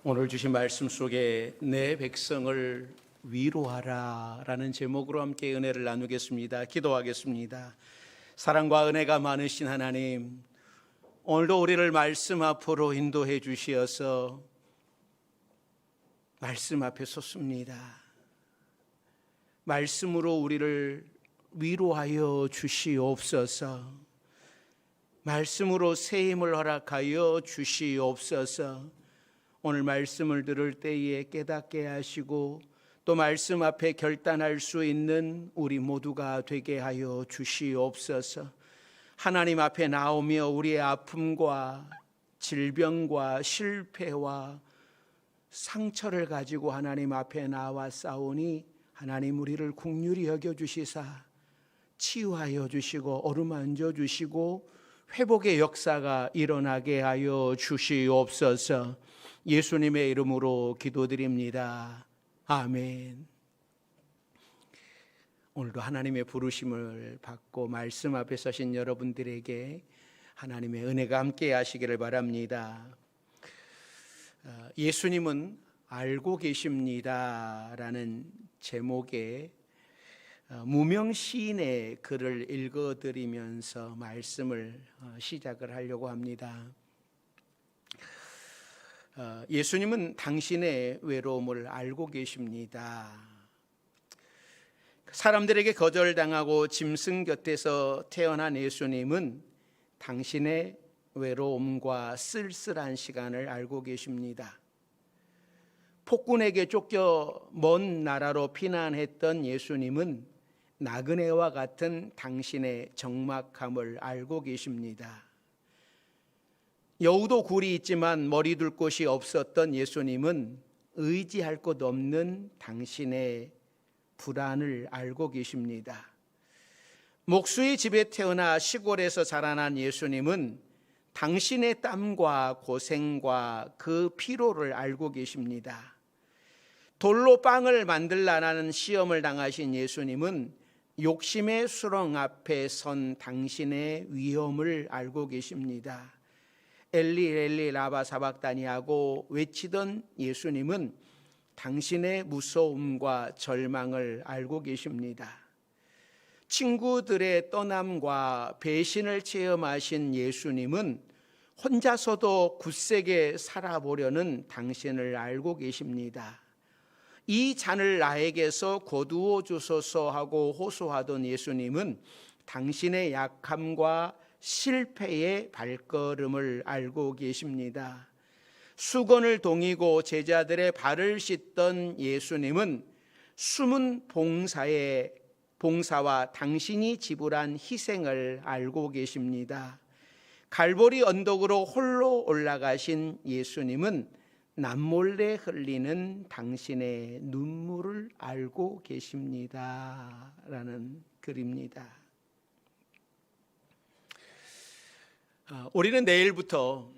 오늘 주신 말씀 속에 내 백성을 위로하라 라는 제목으로 함께 은혜를 나누겠습니다. 기도하겠습니다. 사랑과 은혜가 많으신 하나님, 오늘도 우리를 말씀 앞으로 인도해 주시어서 말씀 앞에 섰습니다. 말씀으로 우리를 위로하여 주시옵소서. 말씀으로 새 힘을 허락하여 주시옵소서. 오늘 말씀을 들을 때에 깨닫게 하시고 또 말씀 앞에 결단할 수 있는 우리 모두가 되게 하여 주시옵소서. 하나님 앞에 나오며 우리의 아픔과 질병과 실패와 상처를 가지고 하나님 앞에 나와 싸우니 하나님 우리를 긍휼히 여겨주시사 치유하여 주시고 어루만져 주시고 회복의 역사가 일어나게 하여 주시옵소서. 예수님의 이름으로 기도드립니다. 아멘. 오늘도 하나님의 부르심을 받고 말씀 앞에 서신 여러분들에게 하나님의 은혜가 함께 하시기를 바랍니다. 예수님은 알고 계십니다 라는 제목의 무명 시인의 글을 읽어드리면서 말씀을 시작을 하려고 합니다. 예수님은 당신의 외로움을 알고 계십니다. 사람들에게 거절당하고 짐승 곁에서 태어난 예수님은 당신의 외로움과 쓸쓸한 시간을 알고 계십니다. 폭군에게 쫓겨 먼 나라로 피난했던 예수님은 나그네와 같은 당신의 적막함을 알고 계십니다. 여우도 굴이 있지만 머리 둘 곳이 없었던 예수님은 의지할 곳 없는 당신의 불안을 알고 계십니다. 목수의 집에 태어나 시골에서 자라난 예수님은 당신의 땀과 고생과 그 피로를 알고 계십니다. 돌로 빵을 만들라는 시험을 당하신 예수님은 욕심의 수렁 앞에 선 당신의 위험을 알고 계십니다. 엘리 엘리 라바 사박다니하고 외치던 예수님은 당신의 무서움과 절망을 알고 계십니다. 친구들의 떠남과 배신을 체험하신 예수님은 혼자서도 굳세게 살아보려는 당신을 알고 계십니다. 이 잔을 나에게서 거두어 주소서 하고 호소하던 예수님은 당신의 약함과 실패의 발걸음을 알고 계십니다. 수건을 동이고 제자들의 발을 씻던 예수님은 숨은 봉사와 당신이 지불한 희생을 알고 계십니다. 갈보리 언덕으로 홀로 올라가신 예수님은 남몰래 흘리는 당신의 눈물을 알고 계십니다 라는 글입니다. 우리는 내일부터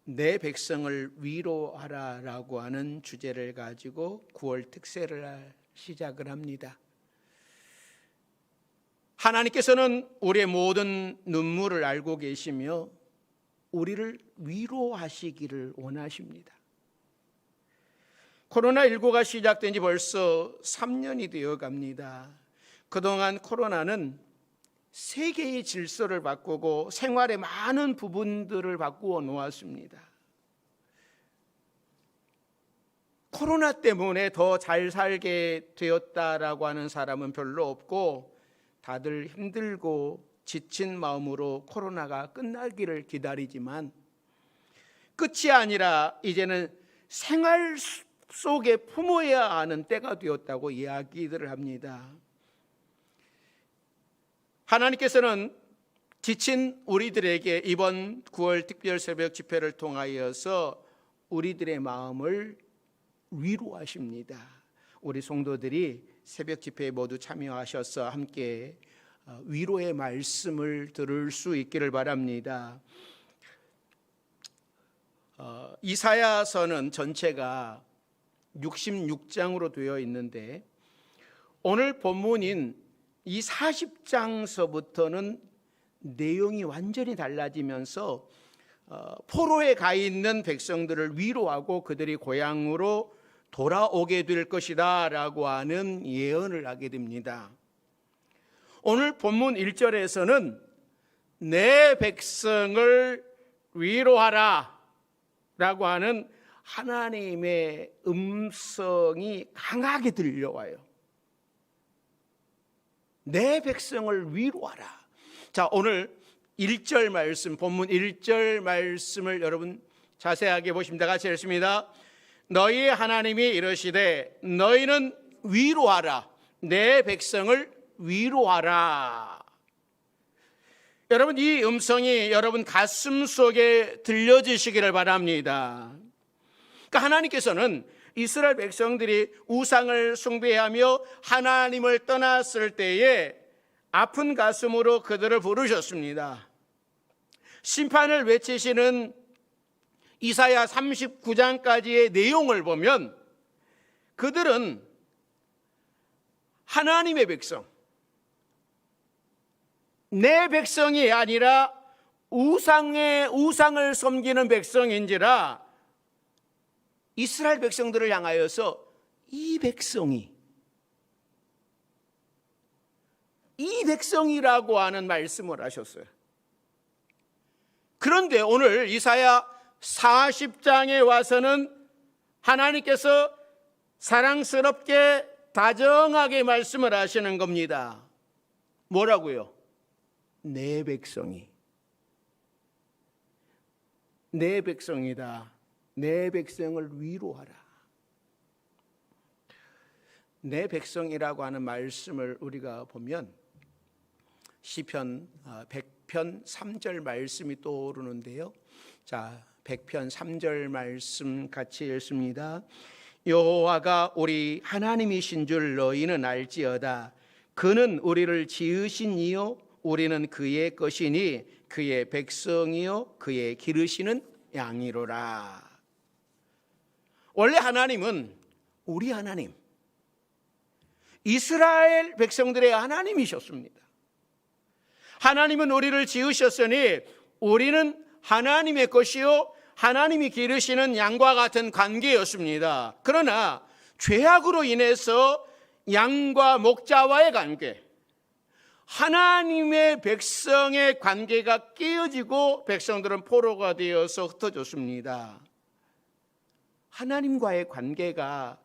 내 백성을 위로하라라고 하는 주제를 가지고 9월 특세를 시작을 합니다. 하나님께서는 우리의 모든 눈물을 알고 계시며 우리를 위로하시기를 원하십니다. 코로나19가 시작된 지 벌써 3년이 되어 갑니다. 그동안 코로나는 세계의 질서를 바꾸고 생활의 많은 부분들을 바꾸어 놓았습니다. 코로나 때문에 더 잘 살게 되었다라고 하는 사람은 별로 없고 다들 힘들고 지친 마음으로 코로나가 끝나기를 기다리지만 끝이 아니라 이제는 생활 속에 품어야 하는 때가 되었다고 이야기들을 합니다. 하나님께서는 지친 우리들에게 이번 9월 특별 새벽 집회를 통하여서 우리들의 마음을 위로하십니다. 우리 성도들이 새벽 집회에 모두 참여하셔서 함께 위로의 말씀을 들을 수 있기를 바랍니다. 이사야서는 전체가 66장으로 되어 있는데 오늘 본문인 이 40장서부터는 내용이 완전히 달라지면서 포로에 가 있는 백성들을 위로하고 그들이 고향으로 돌아오게 될 것이다 라고 하는 예언을 하게 됩니다. 오늘 본문 1절에서는 내 백성을 위로하라 라고 하는 하나님의 음성이 강하게 들려와요. 내 백성을 위로하라. 자, 오늘 1절 말씀, 본문 1절 말씀을 여러분 자세하게 보십니다. 같이 읽습니다. 너희의 하나님이 이르시되 너희는 위로하라. 내 백성을 위로하라. 여러분, 이 음성이 여러분 가슴 속에 들려지시기를 바랍니다. 그러니까 하나님께서는 이스라엘 백성들이 우상을 숭배하며 하나님을 떠났을 때에 아픈 가슴으로 그들을 부르셨습니다. 심판을 외치시는 이사야 39장까지의 내용을 보면 그들은 하나님의 백성, 내 백성이 아니라 우상을 섬기는 백성인지라 이스라엘 백성들을 향하여서 이 백성이라고 하는 말씀을 하셨어요. 그런데 오늘 이사야 40장에 와서는 하나님께서 사랑스럽게 다정하게 말씀을 하시는 겁니다. 뭐라고요? 내 백성이, 내 백성이다. 내 백성을 위로하라. 내 백성이라고 하는 말씀을 우리가 보면 시편 100편 3절 말씀이 떠오르는데요. 자, 100편 3절 말씀 같이 읽습니다. 여호와가 우리 하나님이신 줄 너희는 알지어다. 그는 우리를 지으신 이요 우리는 그의 것이니 그의 백성이요 그의 기르시는 양이로라. 원래 하나님은 우리 하나님, 이스라엘 백성들의 하나님이셨습니다. 하나님은 우리를 지으셨으니 우리는 하나님의 것이요 하나님이 기르시는 양과 같은 관계였습니다. 그러나 죄악으로 인해서 양과 목자와의 관계, 하나님의 백성의 관계가 깨어지고 백성들은 포로가 되어서 흩어졌습니다. 하나님과의 관계가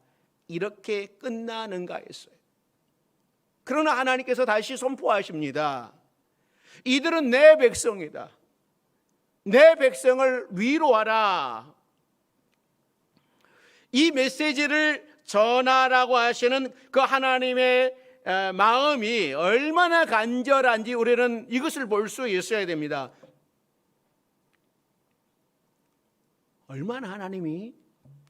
이렇게 끝나는가 했어요. 그러나 하나님께서 다시 선포하십니다. 이들은 내 백성이다. 내 백성을 위로하라. 이 메시지를 전하라고 하시는 그 하나님의 마음이 얼마나 간절한지 우리는 이것을 볼 수 있어야 됩니다. 얼마나 하나님이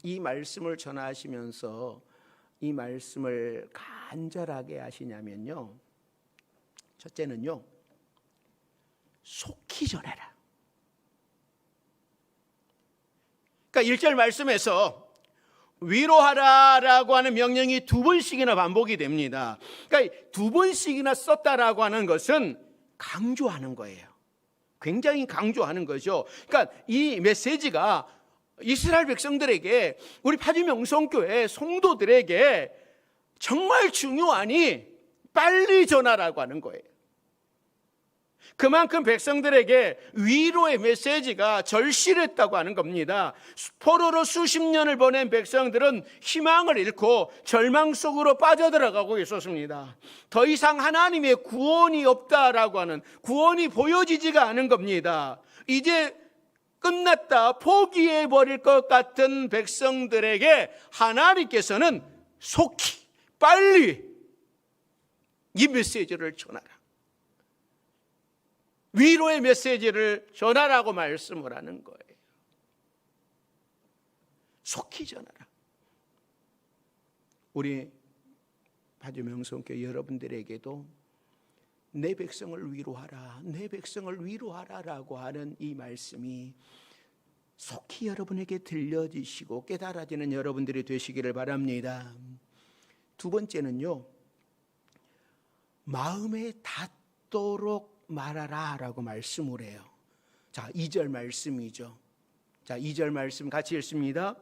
이 말씀을 전하시면서 이 말씀을 간절하게 하시냐면요, 첫째는요, 속히 전해라. 그러니까 1절 말씀에서 위로하라라고 하는 명령이 2번씩이나 반복이 됩니다. 그러니까 2번씩이나 썼다라고 하는 것은 강조하는 거예요. 굉장히 강조하는 거죠. 그러니까 이 메시지가 이스라엘 백성들에게, 우리 파주명성교회 성도들에게 정말 중요하니 빨리 전하라고 하는 거예요. 그만큼 백성들에게 위로의 메시지가 절실했다고 하는 겁니다. 포로로 수십 년을 보낸 백성들은 희망을 잃고 절망 속으로 빠져들어가고 있었습니다. 더 이상 하나님의 구원이 없다라고 하는, 구원이 보여지지가 않은 겁니다. 이제 끝났다, 포기해버릴 것 같은 백성들에게 하나님께서는 속히 빨리 이 메시지를 전하라, 위로의 메시지를 전하라고 말씀을 하는 거예요. 속히 전하라. 우리 파주명성교회 여러분들에게도 내 백성을 위로하라, 내 백성을 위로하라라고 하는 이 말씀이 속히 여러분에게 들려지시고 깨달아지는 여러분들이 되시기를 바랍니다. 2번째는요, 마음에 닿도록 말하라 라고 말씀을 해요. 자, 2절 말씀이죠. 자, 2절 말씀 같이 읽습니다.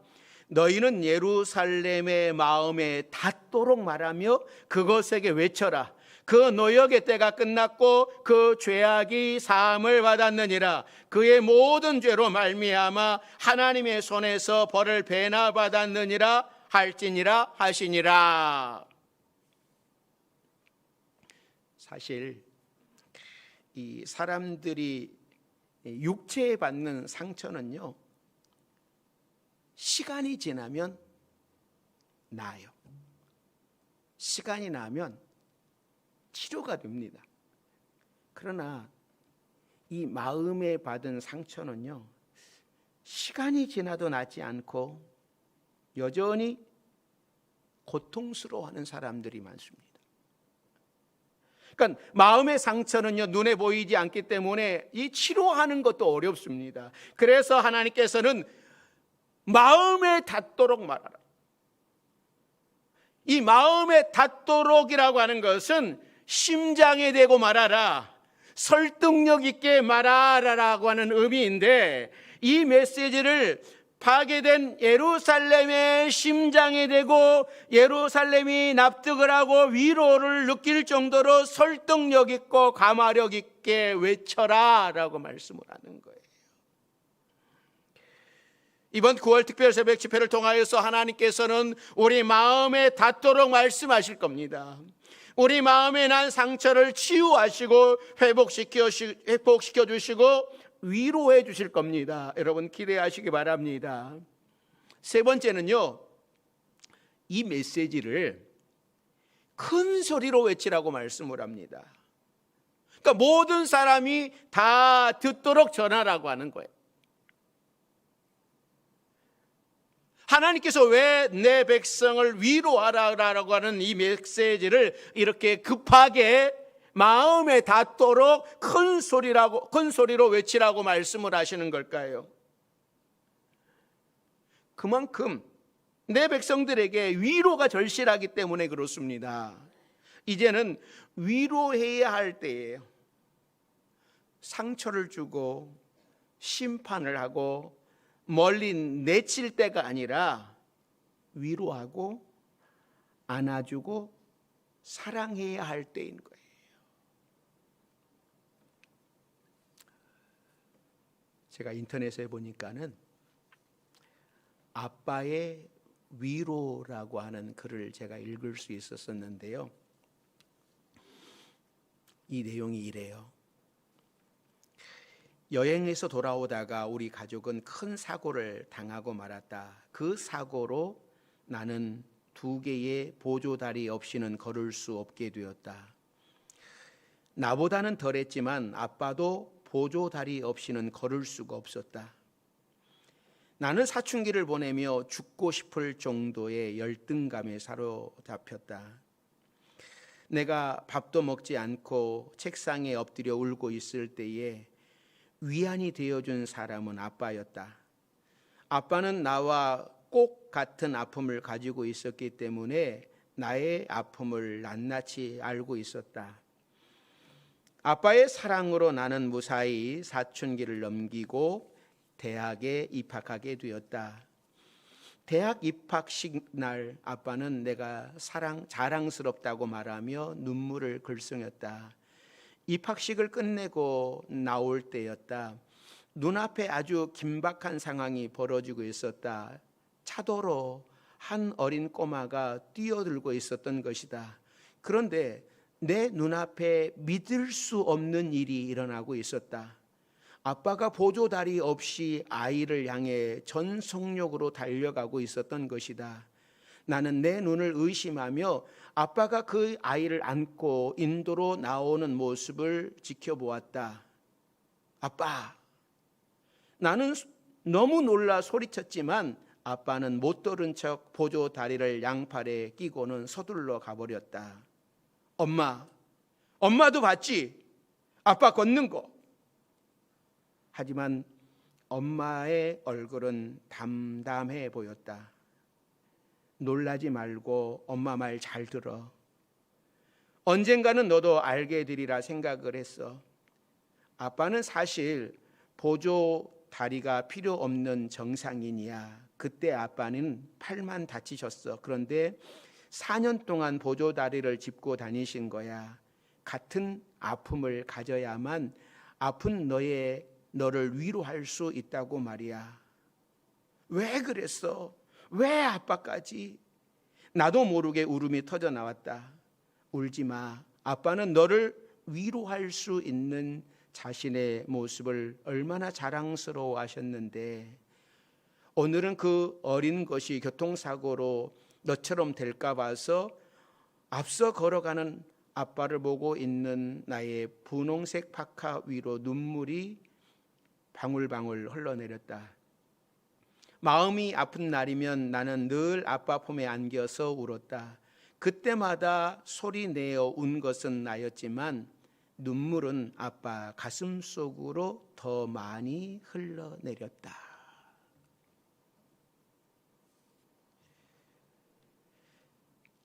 너희는 예루살렘의 마음에 닿도록 말하며 그것에게 외쳐라. 그 노역의 때가 끝났고 그 죄악이 사함을 받았느니라. 그의 모든 죄로 말미암아 하나님의 손에서 벌을 배나 받았느니라 할지니라 하시니라. 사실 이 사람들이 육체에 받는 상처는요, 시간이 지나면 나아요. 시간이 나면 치료가 됩니다. 그러나 이 마음에 받은 상처는요, 시간이 지나도 낫지 않고 여전히 고통스러워하는 사람들이 많습니다. 그러니까 마음의 상처는요, 눈에 보이지 않기 때문에 이 치료하는 것도 어렵습니다. 그래서 하나님께서는 마음에 닿도록 말하라. 이 마음에 닿도록이라고 하는 것은 심장에 대고 말하라, 설득력 있게 말하라라고 하는 의미인데, 이 메시지를 파괴된 예루살렘의 심장에 대고 예루살렘이 납득을 하고 위로를 느낄 정도로 설득력 있고 감화력 있게 외쳐라 라고 말씀을 하는 거예요. 이번 9월 특별 새벽 집회를 통하여서 하나님께서는 우리 마음에 닿도록 말씀하실 겁니다. 우리 마음에 난 상처를 치유하시고 회복시켜 주시고 위로해 주실 겁니다. 여러분 기대하시기 바랍니다. 세 번째는요, 이 메시지를 큰 소리로 외치라고 말씀을 합니다. 그러니까 모든 사람이 다 듣도록 전하라고 하는 거예요. 하나님께서 왜 내 백성을 위로하라고 하는 이 메시지를 이렇게 급하게 마음에 닿도록 큰 소리로 외치라고 말씀을 하시는 걸까요? 그만큼 내 백성들에게 위로가 절실하기 때문에 그렇습니다. 이제는 위로해야 할 때예요. 상처를 주고 심판을 하고 멀리 내칠 때가 아니라 위로하고 안아주고 사랑해야 할 때인 거예요. 제가 인터넷에 보니까는 아빠의 위로라고 하는 글을 제가 읽을 수 있었는데요. 이 내용이 이래요. 여행에서 돌아오다가 우리 가족은 큰 사고를 당하고 말았다. 그 사고로 나는 2개의 보조다리 없이는 걸을 수 없게 되었다. 나보다는 덜했지만 아빠도 보조다리 없이는 걸을 수가 없었다. 나는 사춘기를 보내며 죽고 싶을 정도의 열등감에 사로잡혔다. 내가 밥도 먹지 않고 책상에 엎드려 울고 있을 때에 위안이 되어준 사람은 아빠였다. 아빠는 나와 꼭 같은 아픔을 가지고 있었기 때문에 나의 아픔을 낱낱이 알고 있었다. 아빠의 사랑으로 나는 무사히 사춘기를 넘기고 대학에 입학하게 되었다. 대학 입학식 날 아빠는 내가 자랑스럽다고 말하며 눈물을 글썽였다. 입학식을 끝내고 나올 때였다. 눈앞에 아주 긴박한 상황이 벌어지고 있었다. 차도로 한 어린 꼬마가 뛰어들고 있었던 것이다. 그런데 내 눈앞에 믿을 수 없는 일이 일어나고 있었다. 아빠가 보조다리 없이 아이를 향해 전 속력으로 달려가고 있었던 것이다. 나는 내 눈을 의심하며 아빠가 그 아이를 안고 인도로 나오는 모습을 지켜보았다. 아빠! 나는 너무 놀라 소리쳤지만 아빠는 못 들은 척 보조다리를 양팔에 끼고는 서둘러 가버렸다. 엄마도 봤지? 아빠 걷는 거. 하지만 엄마의 얼굴은 담담해 보였다. 놀라지 말고 엄마 말 잘 들어. 언젠가는 너도 알게 되리라 생각을 했어. 아빠는 사실 보조 다리가 필요 없는 정상인이야. 그때 아빠는 팔만 다치셨어. 그런데 4년 동안 보조 다리를 짚고 다니신 거야. 같은 아픔을 가져야만 아픈 너를 위로할 수 있다고 말이야. 왜 그랬어? 왜 아빠까지? 나도 모르게 울음이 터져 나왔다. 울지 마. 아빠는 너를 위로할 수 있는 자신의 모습을 얼마나 자랑스러워 하셨는데, 오늘은 그 어린 것이 교통사고로 너처럼 될까 봐서 앞서 걸어가는 아빠를 보고 있는 나의 분홍색 파카 위로 눈물이 방울방울 흘러내렸다. 마음이 아픈 날이면 나는 늘 아빠 품에 안겨서 울었다. 그때마다 소리 내어 운 것은 나였지만 눈물은 아빠 가슴 속으로 더 많이 흘러내렸다.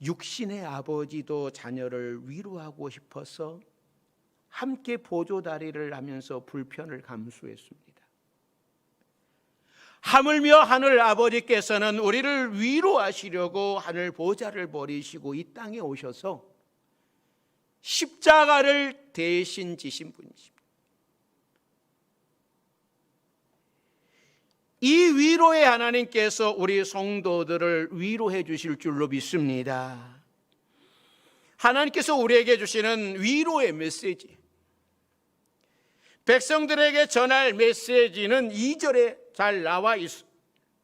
육신의 아버지도 자녀를 위로하고 싶어서 함께 보조다리를 하면서 불편을 감수했습니다. 하물며 하늘 아버지께서는 우리를 위로하시려고 하늘 보좌를 버리시고 이 땅에 오셔서 십자가를 대신 지신 분이십니다. 이 위로의 하나님께서 우리 성도들을 위로해 주실 줄로 믿습니다. 하나님께서 우리에게 주시는 위로의 메시지, 백성들에게 전할 메시지는 2절에 잘 나와 있습니다.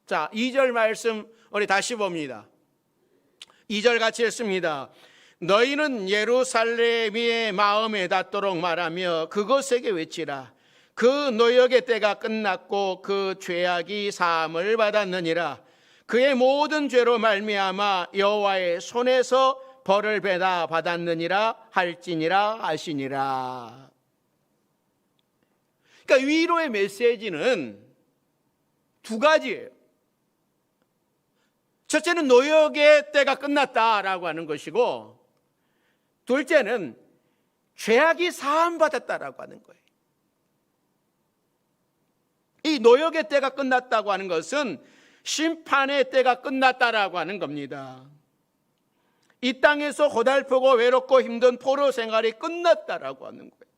자, 2절 말씀 우리 다시 봅니다. 2절 같이 했습니다. 너희는 예루살렘의 마음에 닿도록 말하며 그것에게 외치라. 그 노역의 때가 끝났고 그 죄악이 사함을 받았느니라. 그의 모든 죄로 말미암아 여호와의 손에서 벌을 받았느니라 할지니라 하시니라. 그러니까 위로의 메시지는 두 가지예요. 첫째는 노역의 때가 끝났다라고 하는 것이고, 둘째는 죄악이 사함받았다라고 하는 거예요. 이 노역의 때가 끝났다고 하는 것은 심판의 때가 끝났다라고 하는 겁니다. 이 땅에서 고달프고 외롭고 힘든 포로 생활이 끝났다라고 하는 거예요.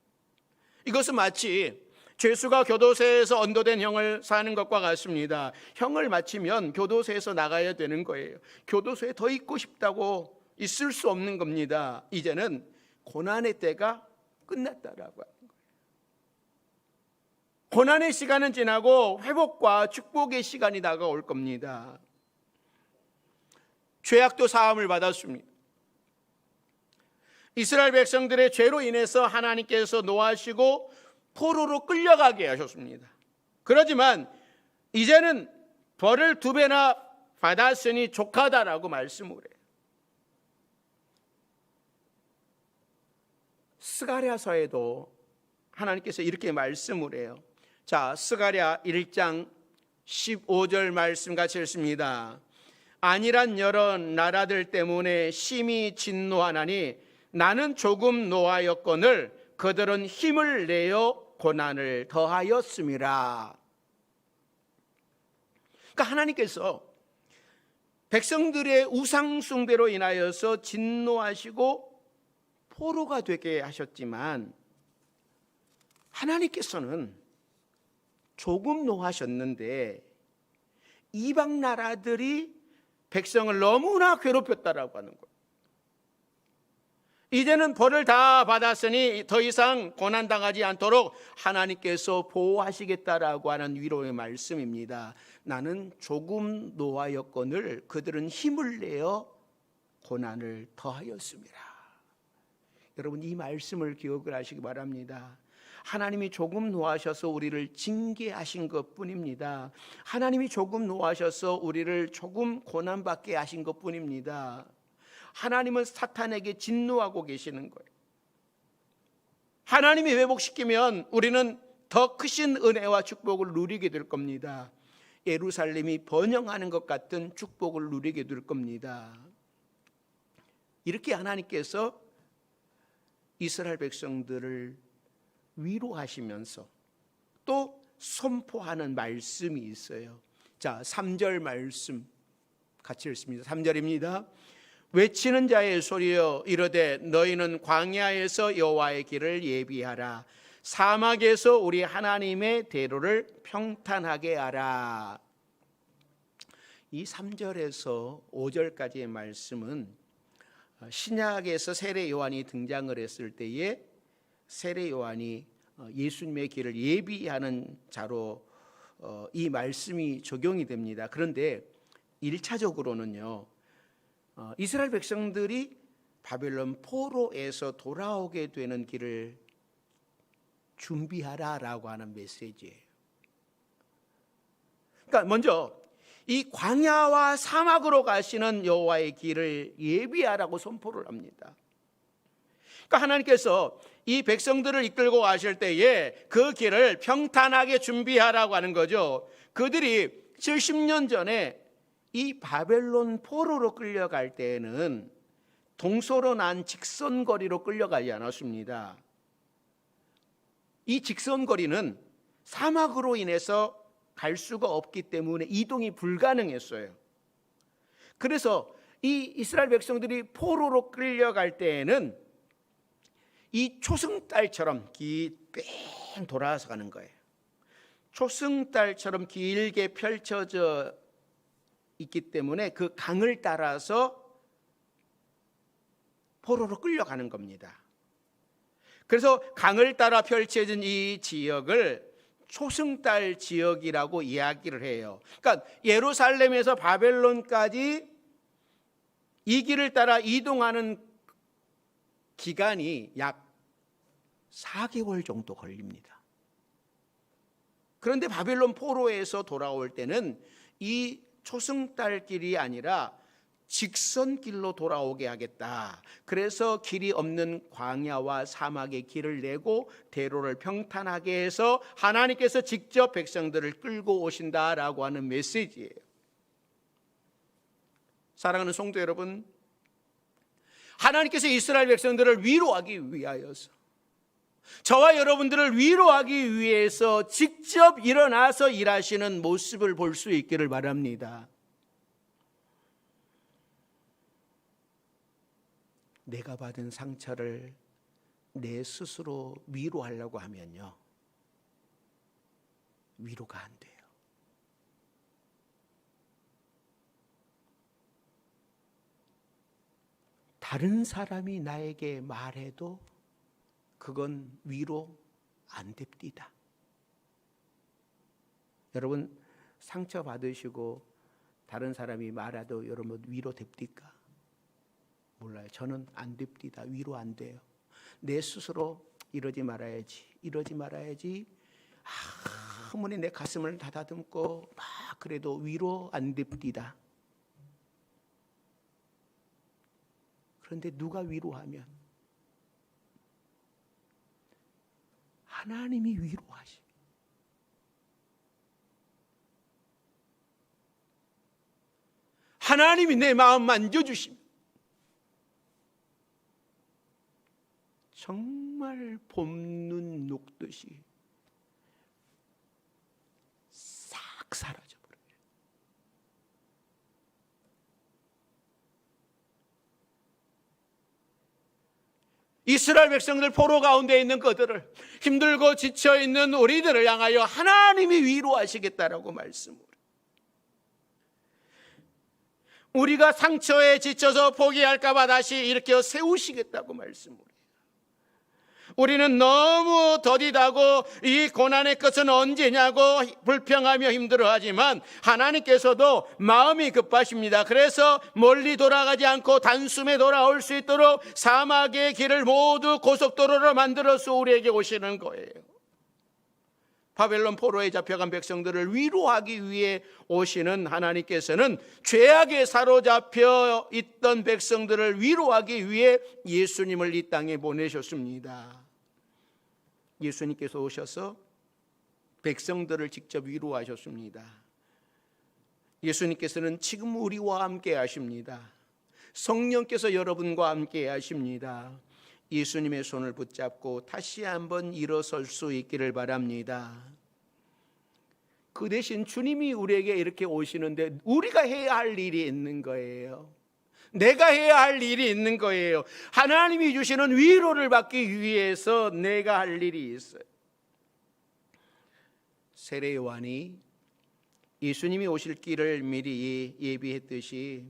이것은 마치 죄수가 교도소에서 언도된 형을 사는 것과 같습니다. 형을 마치면 교도소에서 나가야 되는 거예요. 교도소에 더 있고 싶다고 있을 수 없는 겁니다. 이제는 고난의 때가 끝났다라고 하는 거예요. 고난의 시간은 지나고 회복과 축복의 시간이 다가올 겁니다. 죄악도 사함을 받았습니다. 이스라엘 백성들의 죄로 인해서 하나님께서 노하시고 포로로 끌려가게 하셨습니다. 그렇지만 이제는 벌을 2배나 받았으니 족하다라고 말씀을 해요. 스가랴서에도 하나님께서 이렇게 말씀을 해요. 자, 스가랴 1장 15절 말씀 같이 읽습니다. 안일한 여러 나라들 때문에 심히 진노하나니 나는 조금 노하였거늘 그들은 힘을 내어 고난을 더하였음이라. 그러니까 하나님께서 백성들의 우상 숭배로 인하여서 진노하시고 포로가 되게 하셨지만, 하나님께서는 조금 노하셨는데 이방 나라들이 백성을 너무나 괴롭혔다라고 하는 거예요. 이제는 벌을 다 받았으니 더 이상 고난당하지 않도록 하나님께서 보호하시겠다라고 하는 위로의 말씀입니다. 나는 조금 노하였거늘 그들은 힘을 내어 고난을 더하였습니다. 여러분, 이 말씀을 기억을 하시기 바랍니다. 하나님이 조금 노하셔서 우리를 징계하신 것뿐입니다. 하나님이 조금 노하셔서 우리를 조금 고난받게 하신 것뿐입니다. 하나님은 사탄에게 진노하고 계시는 거예요. 하나님이 회복시키면 우리는 더 크신 은혜와 축복을 누리게 될 겁니다. 예루살렘이 번영하는 것 같은 축복을 누리게 될 겁니다. 이렇게 하나님께서 이스라엘 백성들을 위로하시면서 또 선포하는 말씀이 있어요. 자, 3절 말씀 같이 읽습니다. 3절입니다. 외치는 자의 소리여 이르되 너희는 광야에서 여호와의 길을 예비하라. 사막에서 우리 하나님의 대로를 평탄하게 하라. 이 3절에서 5절까지의 말씀은 신약에서 세례 요한이 등장을 했을 때에 세례 요한이 예수님의 길을 예비하는 자로 이 말씀이 적용이 됩니다. 그런데 1차적으로는요, 이스라엘 백성들이 바벨론 포로에서 돌아오게 되는 길을 준비하라라고 하는 메시지예요. 그러니까 먼저 이 광야와 사막으로 가시는 여호와의 길을 예비하라고 선포를 합니다. 그러니까 하나님께서 이 백성들을 이끌고 가실 때에 그 길을 평탄하게 준비하라고 하는 거죠. 그들이 70년 전에 이 바벨론 포로로 끌려갈 때에는 동서로 난 직선거리로 끌려가지 않았습니다. 이 직선거리는 사막으로 인해서 갈 수가 없기 때문에 이동이 불가능했어요. 그래서 이 이스라엘 백성들이 포로로 끌려갈 때에는 이 초승달처럼 뺑 돌아서 가는 거예요. 초승달처럼 길게 펼쳐져 있기 때문에 그 강을 따라서 포로로 끌려가는 겁니다. 그래서 강을 따라 펼쳐진 이 지역을 초승달 지역이라고 이야기를 해요. 그러니까 예루살렘에서 바벨론까지 이 길을 따라 이동하는 기간이 약 4개월 정도 걸립니다. 그런데 바벨론 포로에서 돌아올 때는 이 초승달 길이 아니라 직선길로 돌아오게 하겠다. 그래서 길이 없는 광야와 사막의 길을 내고 대로를 평탄하게 해서 하나님께서 직접 백성들을 끌고 오신다라고 하는 메시지예요. 사랑하는 성도 여러분, 하나님께서 이스라엘 백성들을 위로하기 위하여서, 저와 여러분들을 위로하기 위해서 직접 일어나서 일하시는 모습을 볼 수 있기를 바랍니다. 내가 받은 상처를 내 스스로 위로하려고 하면요, 위로가 안 돼요. 다른 사람이 나에게 말해도 그건 위로 안 됩니다. 여러분, 상처 받으시고 다른 사람이 말해도 여러분 위로 됩니까? 몰라요. 저는 안 됩니다. 위로 안 돼요. 내 스스로 이러지 말아야지 아무리 내 가슴을 다다듬고 막 그래도 위로 안 됩니다. 그런데 누가 위로하면 하나님이 위로하시. 하나님이 내 마음 만져주심. 정말 봄눈 녹듯이 싹 사라져버려요. 이스라엘 백성들 포로 가운데 있는 그들을, 힘들고 지쳐있는 우리들을 향하여 하나님이 위로하시겠다라고 말씀을, 우리가 상처에 지쳐서 포기할까 봐 다시 일으켜 세우시겠다고 말씀을, 우리는 너무 더디다고 이 고난의 끝은 언제냐고 불평하며 힘들어하지만 하나님께서도 마음이 급하십니다. 그래서 멀리 돌아가지 않고 단숨에 돌아올 수 있도록 사막의 길을 모두 고속도로로 만들어서 우리에게 오시는 거예요. 바벨론 포로에 잡혀간 백성들을 위로하기 위해 오시는 하나님께서는 죄악에 사로잡혀 있던 백성들을 위로하기 위해 예수님을 이 땅에 보내셨습니다. 예수님께서 오셔서 백성들을 직접 위로하셨습니다. 예수님께서는 지금 우리와 함께 하십니다. 성령께서 여러분과 함께 하십니다. 예수님의 손을 붙잡고 다시 한번 일어설 수 있기를 바랍니다. 그 대신 주님이 우리에게 이렇게 오시는데 우리가 해야 할 일이 있는 거예요. 내가 해야 할 일이 있는 거예요. 하나님이 주시는 위로를 받기 위해서 내가 할 일이 있어요. 세례 요한이 예수님이 오실 길을 미리 예비했듯이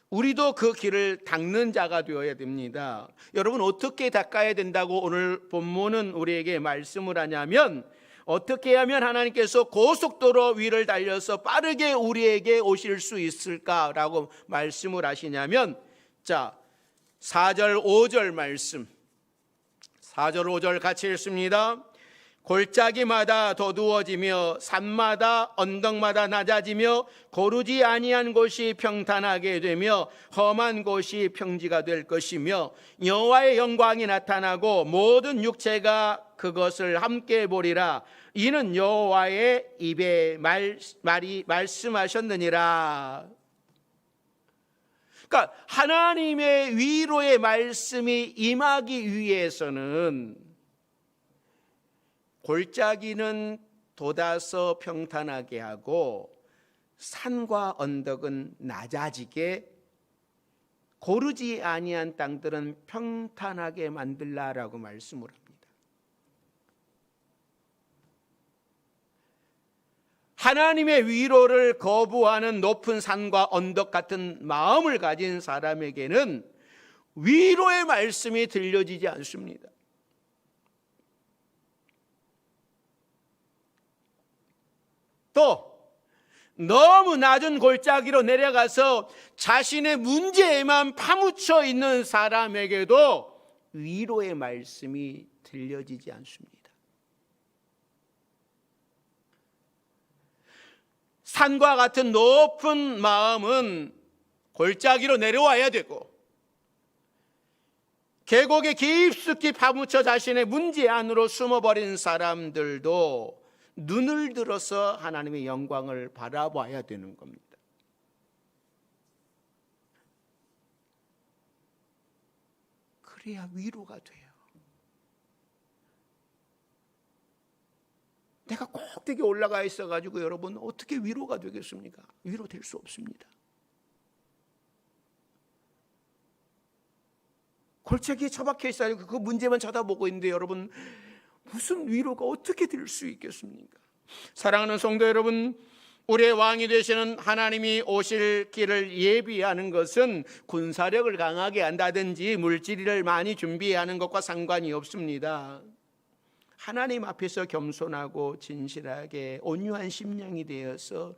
우리도 그 길을 닦는 자가 되어야 됩니다. 여러분, 어떻게 닦아야 된다고 오늘 본문은 우리에게 말씀을 하냐면, 어떻게 하면 하나님께서 고속도로 위를 달려서 빠르게 우리에게 오실 수 있을까라고 말씀을 하시냐면, 자, 4절 5절 말씀, 4절 5절 같이 읽습니다. 골짜기마다 더두어지며 산마다 언덕마다 낮아지며 고르지 아니한 곳이 평탄하게 되며 험한 곳이 평지가 될 것이며 여호와의 영광이 나타나고 모든 육체가 그것을 함께 보리라. 이는 여호와의 입에 말이 말씀하셨느니라. 그러니까 하나님의 위로의 말씀이 임하기 위해서는 골짜기는 돋아서 평탄하게 하고 산과 언덕은 낮아지게, 고르지 아니한 땅들은 평탄하게 만들라라고 말씀을 합니다. 하나님의 위로를 거부하는 높은 산과 언덕 같은 마음을 가진 사람에게는 위로의 말씀이 들려지지 않습니다. 또 너무 낮은 골짜기로 내려가서 자신의 문제에만 파묻혀 있는 사람에게도 위로의 말씀이 들려지지 않습니다. 산과 같은 높은 마음은 골짜기로 내려와야 되고, 계곡에 깊숙이 파묻혀 자신의 문제 안으로 숨어버린 사람들도 눈을 들어서 하나님의 영광을 바라봐야 되는 겁니다. 그래야 위로가 돼요. 내가 꼭대기 올라가 있어가지고 여러분 어떻게 위로가 되겠습니까? 위로될 수 없습니다. 골짜기에 처박혀 있어요. 그 문제만 쳐다보고 있는데 여러분 무슨 위로가 어떻게 될 수 있겠습니까? 사랑하는 성도 여러분, 우리의 왕이 되시는 하나님이 오실 길을 예비하는 것은 군사력을 강하게 한다든지 물질을 많이 준비하는 것과 상관이 없습니다. 하나님 앞에서 겸손하고 진실하게 온유한 심령이 되어서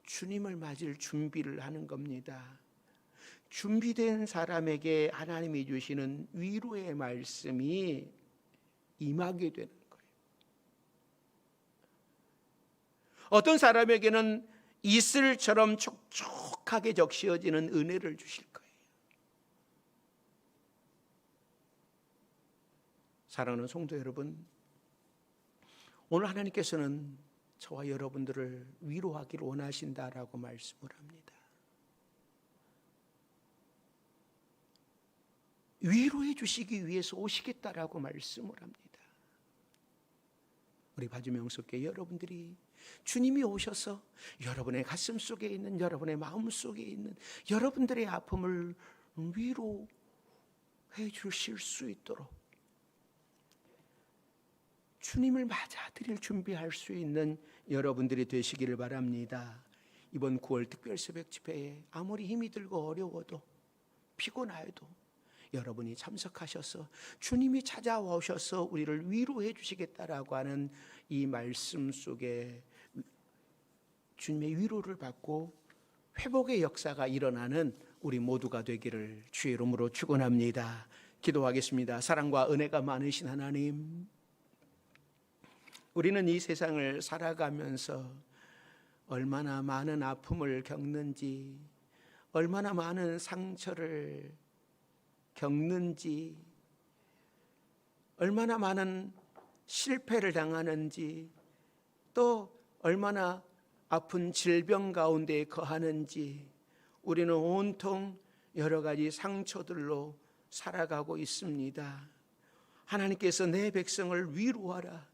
주님을 맞을 준비를 하는 겁니다. 준비된 사람에게 하나님이 주시는 위로의 말씀이 임하게 되는 거예요. 어떤 사람에게는 이슬처럼 촉촉하게 적시어지는 은혜를 주실 거예요. 사랑하는 성도 여러분, 오늘 하나님께서는 저와 여러분들을 위로하기를 원하신다라고 말씀을 합니다. 위로해 주시기 위해서 오시겠다라고 말씀을 합니다. 우리 바주명석교회 여러분들이 주님이 오셔서 여러분의 가슴 속에 있는, 여러분의 마음 속에 있는 여러분들의 아픔을 위로해 주실 수 있도록 주님을 맞아들일 준비할 수 있는 여러분들이 되시기를 바랍니다. 이번 9월 특별 새벽 집회에 아무리 힘이 들고 어려워도 피곤해도 여러분이 참석하셔서 주님이 찾아오셔서 우리를 위로해 주시겠다라고 하는 이 말씀 속에 주님의 위로를 받고 회복의 역사가 일어나는 우리 모두가 되기를 주의 이름으로 축원합니다. 기도하겠습니다. 사랑과 은혜가 많으신 하나님, 우리는 이 세상을 살아가면서 얼마나 많은 아픔을 겪는지, 얼마나 많은 상처를 겪는지, 얼마나 많은 실패를 당하는지, 또 얼마나 아픈 질병 가운데 거하는지, 우리는 온통 여러 가지 상처들로 살아가고 있습니다. 하나님께서 내 백성을 위로하라,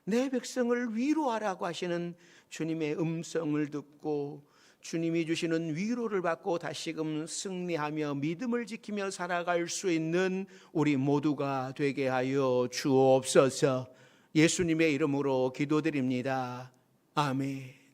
내 백성을 위로하라고 하시는 주님의 음성을 듣고 주님이 주시는 위로를 받고 다시금 승리하며 믿음을 지키며 살아갈 수 있는 우리 모두가 되게 하여 주옵소서. 예수님의 이름으로 기도드립니다. 아멘.